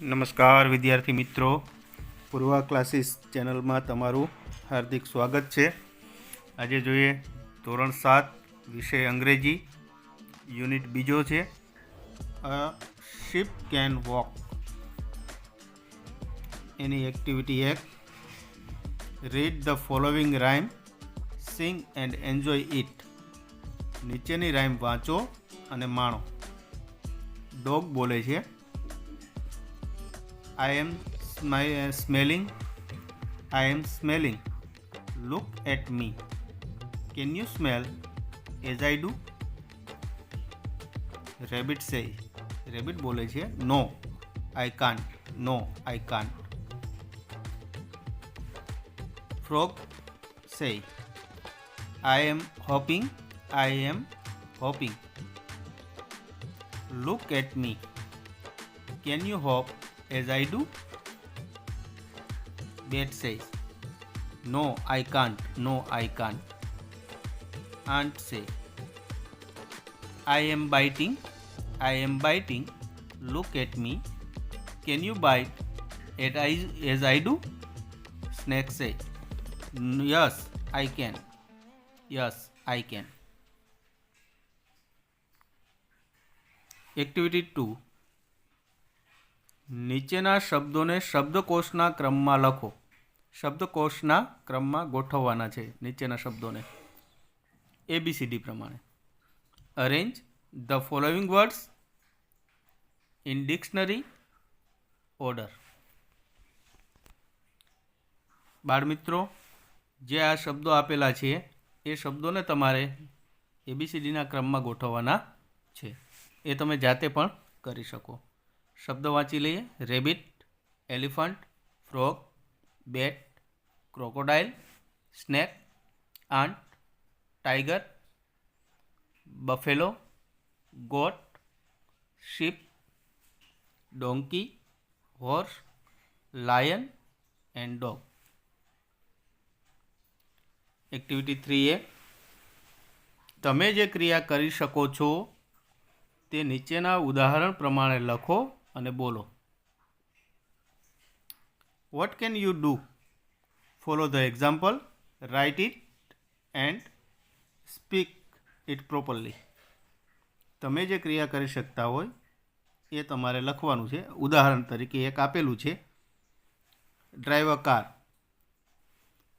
નમસ્કાર વિદ્યાર્થી મિત્રો, પૂર્વા ક્લાસીસ ચેનલમાં તમારું હાર્દિક સ્વાગત છે. આજે જોઈએ ધોરણ 7 વિષય અંગ્રેજી, યુનિટ બીજો છે a ship can walk. Any activity 1, read the following rhyme, sing and enjoy it. નીચેની રાઇમ વાંચો અને માણો. ડોગ બોલે છે, I am smelling. I am smelling. Look at me. Can you smell as I do? Rabbit say. Rabbit બોલે છે, No, I can't. No, I can't. Frog say, I am hopping. I am hopping. Look at me. Can you hop as I do? Bat says, No, I can't. No, I can't. Ant say, I am biting. I am biting. Look at me. Can you bite as I do? Snake say, Yes, I can. Yes, I can. Activity 2. નીચેના શબ્દોને શબ્દકોશના ક્રમમાં લખો. શબ્દકોશના ક્રમમાં ગોઠવવાના છે નીચેના શબ્દોને ABCD પ્રમાણે. Arrange the following words in dictionary order. બાળમિત્રો, જે આ શબ્દો આપેલા છે એ શબ્દોને તમારે ABCDના ક્રમમાં ગોઠવવાના છે. એ તમે જાતે પણ કરી શકો. શબ્દ વાંચી લઈએ. Rabbit, elephant, frog, bat, crocodile, snake, ant, tiger, buffalo, goat, sheep, donkey, horse, lion and dog. Activity 3A. તમે જે ક્રિયા કરી શકો છો તે નીચેના ઉદાહરણ પ્રમાણે લખો અને બોલો. What can you do? Follow the example, write it and speak it properly. તમે જે ક્રિયા કરી શકતા હોય એ તમારે લખવાનું છે. ઉદાહરણ તરીકે એક આપેલું છે, ડ્રાઈવ અ કાર.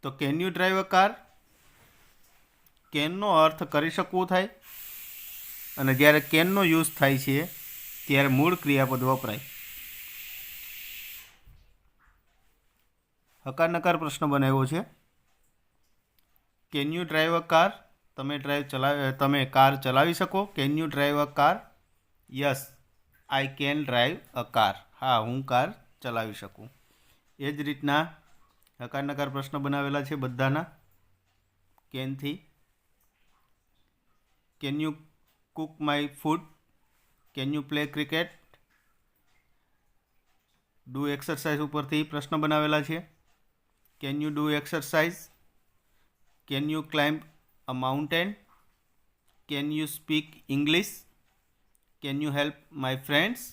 તો can you drive a car? કેનનો અર્થ કરી શકવું થાય, અને જ્યારે કેનનો યુઝ થાય છે ત્યારે મૂળ ક્રિયાપદ વપરાય. હકાર નકાર પ્રશ્ન બનાવ્યો છે. Can you drive a car? તમે કાર ચલાવી શકો? Can you drive a car? Yes, I can drive a car. હા, હું કાર ચલાવી શકું. એ જ રીતના હકાર નકાર પ્રશ્ન બનાવેલા છે બધાના કેનથી. Can you cook my food? Can you play cricket? Do exercise ઉપરથી પ્રશ્ન બનાવેલા છે. Can you do exercise? Can you climb a mountain? Can you speak English? Can you help my friends?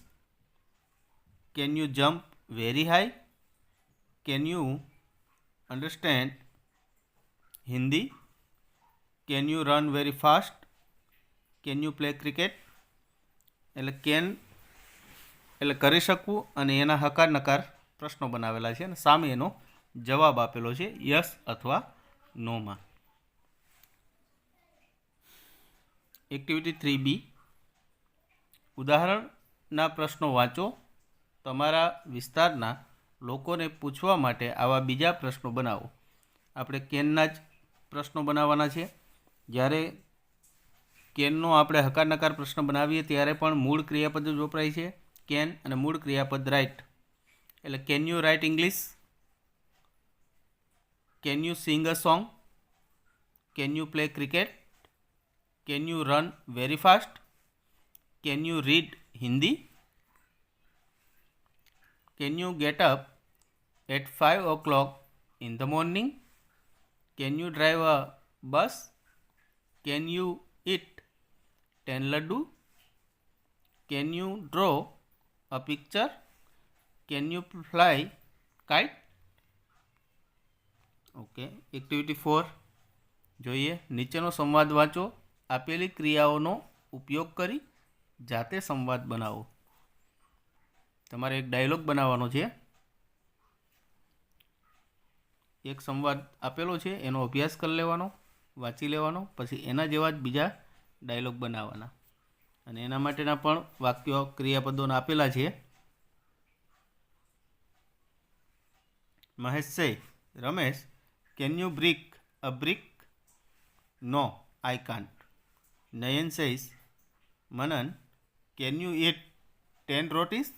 Can you jump very high? Can you understand Hindi? Can you run very fast? Can you play cricket? એટલે can એટલે કરી શકવું, અને એના હકાર નકાર પ્રશ્નો બનાવેલા છે અને સામે એનો જવાબ આપેલો છે યસ અથવા નોમાં. Activity 3B. ઉદાહરણના પ્રશ્નો વાંચો. તમારા વિસ્તારના લોકોને પૂછવા માટે આવા બીજા પ્રશ્નો બનાવો. આપણે કેનના જ પ્રશ્નો બનાવવાના છે. જ્યારે કેનનો આપણે હકાર નકાર પ્રશ્ન બનાવીએ ત્યારે પણ મૂળ ક્રિયાપદ જ વપરાય છે, કેન, અને મૂળ ક્રિયાપદ રાઇટ. એટલે can you write English? Can you sing a song? Can you play cricket? Can you run very fast? Can you read Hindi? Can you get up at 5 o'clock in the morning? Can you drive a bus? Can you eat 10 laddu? Can you draw a picture? Can you fly kite? Okay. Activity 4 જોઈએ. નીચેનો સંવાદ વાંચો. આપેલી ક્રિયાઓનો ઉપયોગ કરી જાતે સંવાદ બનાવો. તમારે એક ડાયલોગ બનાવવાનો છે. એક સંવાદ આપેલો છે, એનો અભ્યાસ કરી લેવાનો, વાંચી લેવાનો, પછી એના જેવા જ બીજા ડાયલોગ બનાવવાના. અને એના માટેના પણ વાક્યો ક્રિયાપદોના આપેલા છે. Mahesh say, Ramesh, can you break a brick? No, I can't. Nayan says, Manan, can you eat 10 rotis?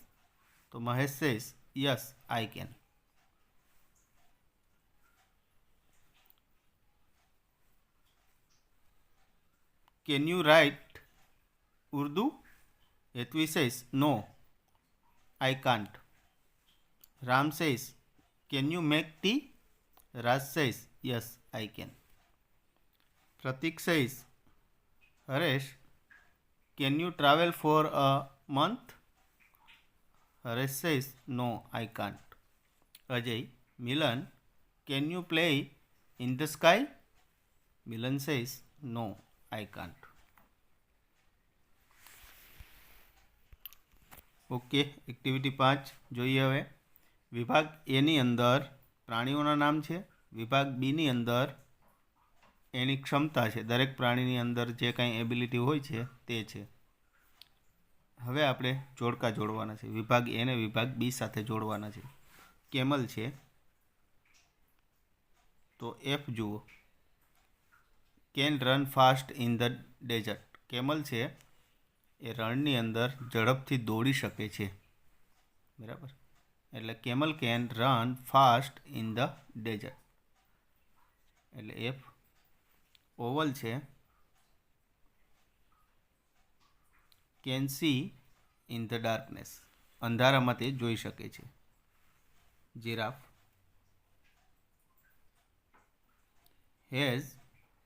તો Mahesh says, yes, I can. Can you write Urdu? Hetvi says, no, I can't. Ram says, can you make tea? Raj says, yes, I can. Pratik says, Haresh, can you travel for a month? Haresh says, no, I can't. Ajay, Milan, can you play in the sky? Milan says, no, I can't. Okay. Activity 5 જોઈએ હવે. વિભાગ એની અંદર પ્રાણીઓના નામ છે. વિભાગ બીની અંદર એની ક્ષમતા છે. દરેક પ્રાણીની અંદર જે કાંઈ એબિલિટી હોય છે તે છે. હવે આપણે જોડકા જોડવાના છે. વિભાગ એને વિભાગ બી સાથે જોડવાના છે. કેમલ છે તો એફ જુઓ. Can run fast in the desert. Camel છે એ રણની અંદર ઝડપથી દોડી શકે છે. બરાબર. એટલે camel can run fast in the desert. એટલે એફ. ઓવલ છે can see in the darkness. અંધારામાં તે જોઈ શકે છે. Giraffe has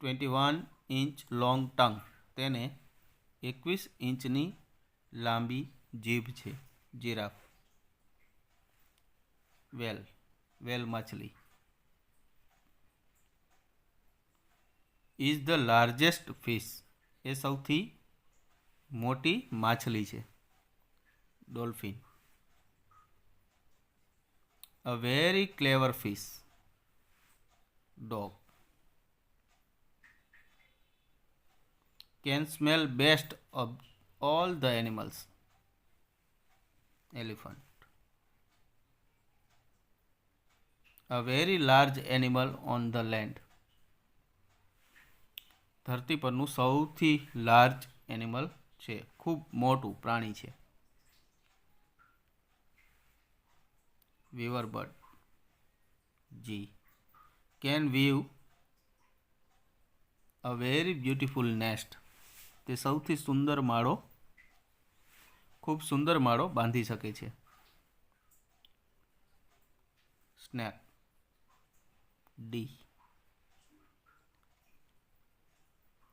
21 inch long tongue. તેને 21 ઇંચની લાંબી જીભ છે. જીરાફ. વેલ. વેલ માછલી. Is the largest fish. એ સૌથી મોટી માછલી છે. Dolphin. A very clever fish. Dog. Can smell best of all the animals. Elephant. A very large animal on the land. ધરતી પરનું સૌથી લાર્જ એનિમલ છે. ખૂબ મોટું પ્રાણી છે. Weaver bird. જી. Can weave a very beautiful nest. તે સૌથી સુંદર માળો, ખૂબ સુંદર માળો બાંધી શકે છે. સ્નેક. ડી.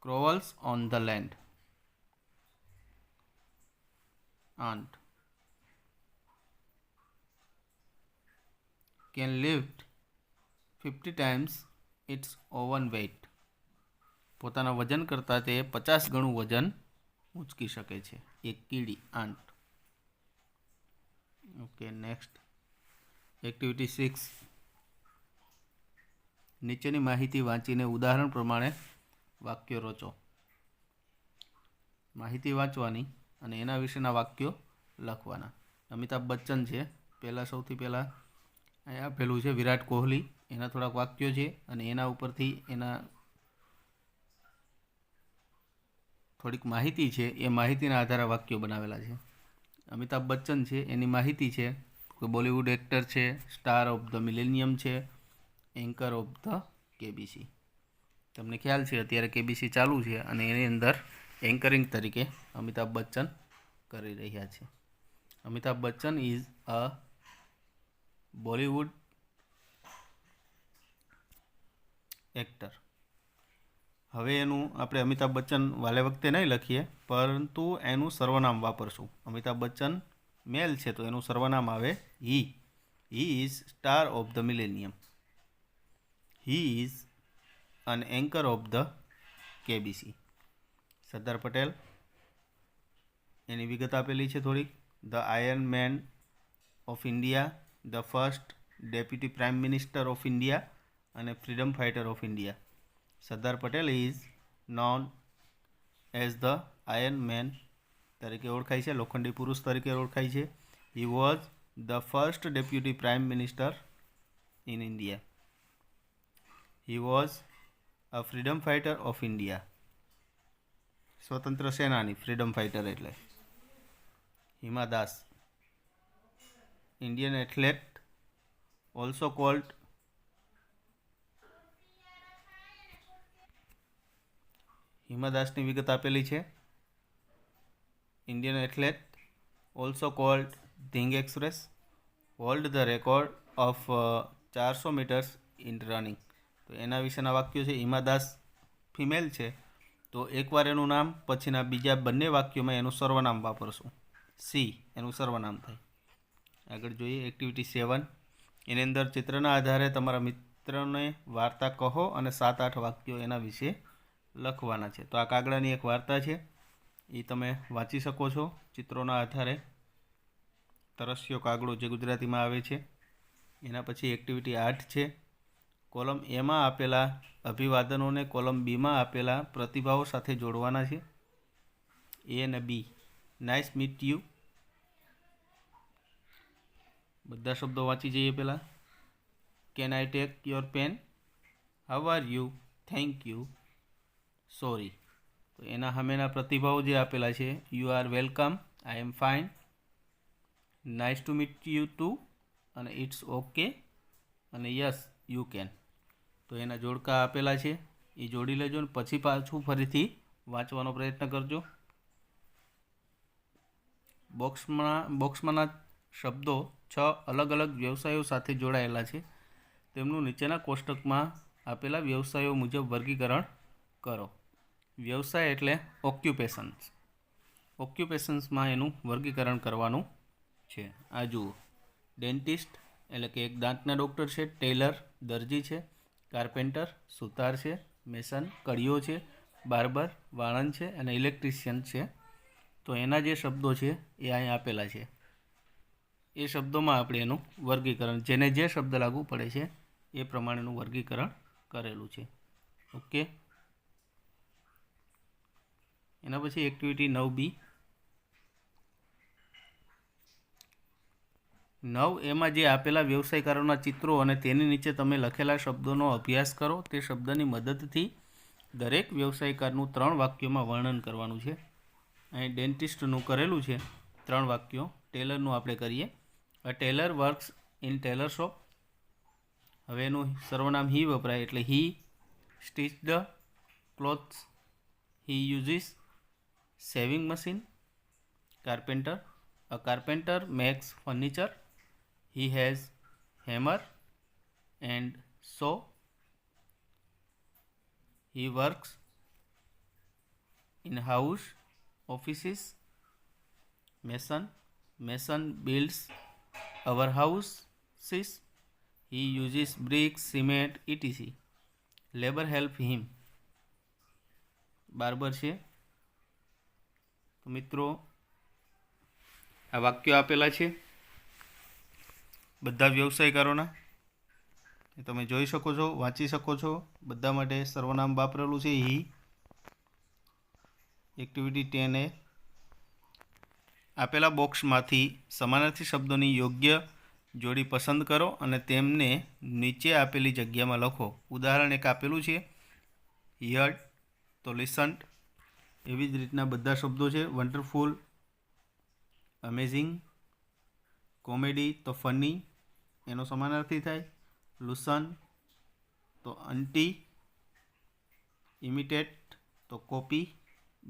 Crawls on the land. ant. Can lift 50 times its own weight. પોતાના વજન કરતાં તે 50 ગણું વજન ઉંચકી શકે છે. એક કીડી. આંટ. ઓકે. નેક્સ્ટ. એક્ટિવિટી 6. નીચેની માહિતી વાંચીને ઉદાહરણ પ્રમાણે વાક્યો રચો. માહિતી વાંચવાની અને એના વિશેના વાક્યો લખવાના. અમિતાભ બચ્ચન છે. સૌથી પહેલાં અહીંયા આપેલું છે વિરાટ કોહલી. એના થોડાક વાક્યો છે અને એના ઉપરથી એના થોડીક માહિતી છે. એ માહિતીના આધારે વાક્યો બનાવેલા છે. અમિતાભ બચ્ચન છે એની માહિતી છે કે બોલિવૂડ એક્ટર છે, સ્ટાર ઓફ ધ મિલેનિયમ છે, એન્કર ઓફ ધ કેબીસી. તમને ખ્યાલ છે અત્યારે કેબીસી ચાલુ છે અને એની અંદર એન્કરિંગ તરીકે અમિતાભ બચ્ચન કરી રહ્યા છે. Amitabh Bachchan is a Bollywood actor. હવે એનું આપણે અમિતાભ બચ્ચન વાલે વખતે નહીં લખીએ, પરંતુ એનું સર્વનામ વાપરશું. અમિતાભ બચ્ચન મેલ છે તો એનું સર્વનામ આવે he. He is star of the millennium. He is an anchor of the KBC. Sardar Patel, એની વિગત આપેલી છે થોડીક. The iron man of India, the first deputy prime minister of India અને freedom fighter of India. Sardar Patel is known as the iron man તરીકે ઓળખાય છે, લોખંડી પુરુષ તરીકે ઓળખાય છે. He was the first deputy prime minister in India. He was a freedom fighter of India. સ્વતંત્ર સેનાની, ફ્રીડમ ફાઇટર એટલે. Hima Das, Indian athlete also called. Hima દાસની વિગત આપેલી છે. Indian athlete also called Dhing express, hold the record of 400 metres in running. તો એના વિશેના વાક્યો છે. હિમા દાસ ફિમેલ છે તો એકવાર એનું નામ, પછીના બીજા બંને વાક્યોમાં એનું સર્વનામ વાપરશું. સી એનું સર્વનામ થાય. આગળ જોઈએ એક્ટિવિટી 7. એની અંદર ચિત્રના આધારે તમારા મિત્રને વાર્તા કહો અને 7-8 વાક્યો એના વિશે લખવાના છે. તો આ કાગડાની એક વાર્તા છે, એ તમે વાંચી શકો છો ચિત્રોના આધારે. તરસ્યો કાગડો જે ગુજરાતીમાં આવે છે. એના પછી એક્ટિવિટી 8 છે. કોલમ એમાં આપેલા અભિવાદનોને કોલમ બીમાં આપેલા પ્રતિભાવો સાથે જોડવાના છે. એ અને બી. Nice meet you. બધા શબ્દો વાંચી જઈએ પહેલાં. Can I take your pen? How are you? Thank you. Sorry. તો એના સામેના પ્રતિભાવો જે આપેલા છે, you are welcome, I am fine, nice to meet you too, અને ઇટ્સ ઓકે, અને યસ યુ કેન. તો એના જોડકા આપેલા છે, એ જોડી લેજો ને પછી પાછું ફરીથી વાંચવાનો પ્રયત્ન કરજો. બોક્સમાંના શબ્દો 6 અલગ અલગ વ્યવસાયો સાથે જોડાયેલા છે. તેમનું નીચેના કોષ્ટકમાં આપેલા વ્યવસાયો મુજબ વર્ગીકરણ કરો. વ્યવસાય એટલે ઓક્યુપેશન્સ. ઓક્યુપેશન્સમાં એનું વર્ગીકરણ કરવાનું છે. આ જુઓ, ડેન્ટિસ્ટ એટલે કે એક દાંતના ડૉક્ટર છે. ટેલર દરજી છે. કાર્પેન્ટર સુતાર છે. મેસન કડિયો છે. બાર્બર વાળંદ છે. અને ઇલેક્ટ્રિશિયન છે. તો એના જે શબ્દો છે એ અહીં આપેલા છે. એ શબ્દોમાં આપણે એનું વર્ગીકરણ, જેને જે શબ્દ લાગુ પડે છે એ પ્રમાણેનું વર્ગીકરણ કરેલું છે. ઓકે. એના પછી એક્ટિવિટી 9B. 9 એમાં જે આપેલા વ્યવસાયકારોના ચિત્રો અને તેની નીચે તમે લખેલા શબ્દોનો અભ્યાસ કરો. તે શબ્દની મદદથી દરેક વ્યવસાયકારનું 3 વાક્યોમાં વર્ણન કરવાનું છે. અહીં ડેન્ટિસ્ટનું કરેલું છે 3 વાક્યો. ટેલરનું આપણે કરીએ. A tailor works in tailor shop. હવે એનું સર્વનામ હી વપરાય એટલે he stitch the clothes. He uses sewing machine. Carpenter, a carpenter makes furniture. He has hammer and saw. He works in house, offices. Mason builds our houses. He uses bricks, cement, etc. Labor help him. Barber છે. તો મિત્રો આ વાક્યો આપેલા છે બધા વ્યવસાયકારોના, તમે જોઈ શકો છો, વાંચી શકો છો. બધા માટે સર્વનામ વાપરેલું છે હી. Activity 10A. આપેલા બોક્સમાંથી સમાનાર્થી શબ્દોની યોગ્ય જોડી પસંદ કરો અને તેમને નીચે આપેલી જગ્યામાં લખો. ઉદાહરણ એક આપેલું છે હિયર્ડ, તો લિસન્ટ. એવી જ રીતના બધા શબ્દો છે. Wonderful, amazing. કોમેડી તો ફની, એનો સમાનાર્થી થાય. લુસન તો અંટી. ઇમિટેટ તો copy.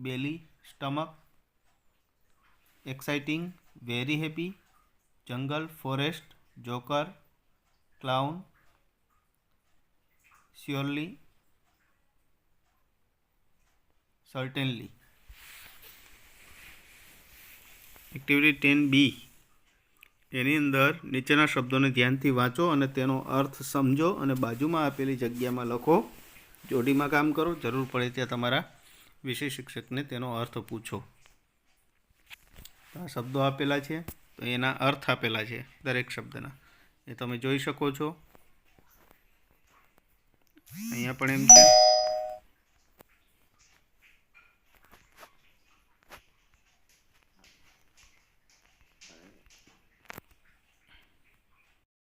Belly stomach. Exciting very happy. Jungle forest. Joker clown. Surely certainly. Activity 10B. એની અંદર નીચેના શબ્દોને ધ્યાનથી વાંચો અને તેનો અર્થ સમજો અને બાજુમાં આપેલી જગ્યામાં લખો. જોડીમાં કામ કરો. જરૂર પડે ત્યાં તમારા વિષય શિક્ષકને તેનો અર્થ પૂછો. આ શબ્દો આપેલા છે તો એના અર્થ આપેલા છે દરેક શબ્દના, એ તમે જોઈ શકો છો. અહીંયા પણ એમ છે.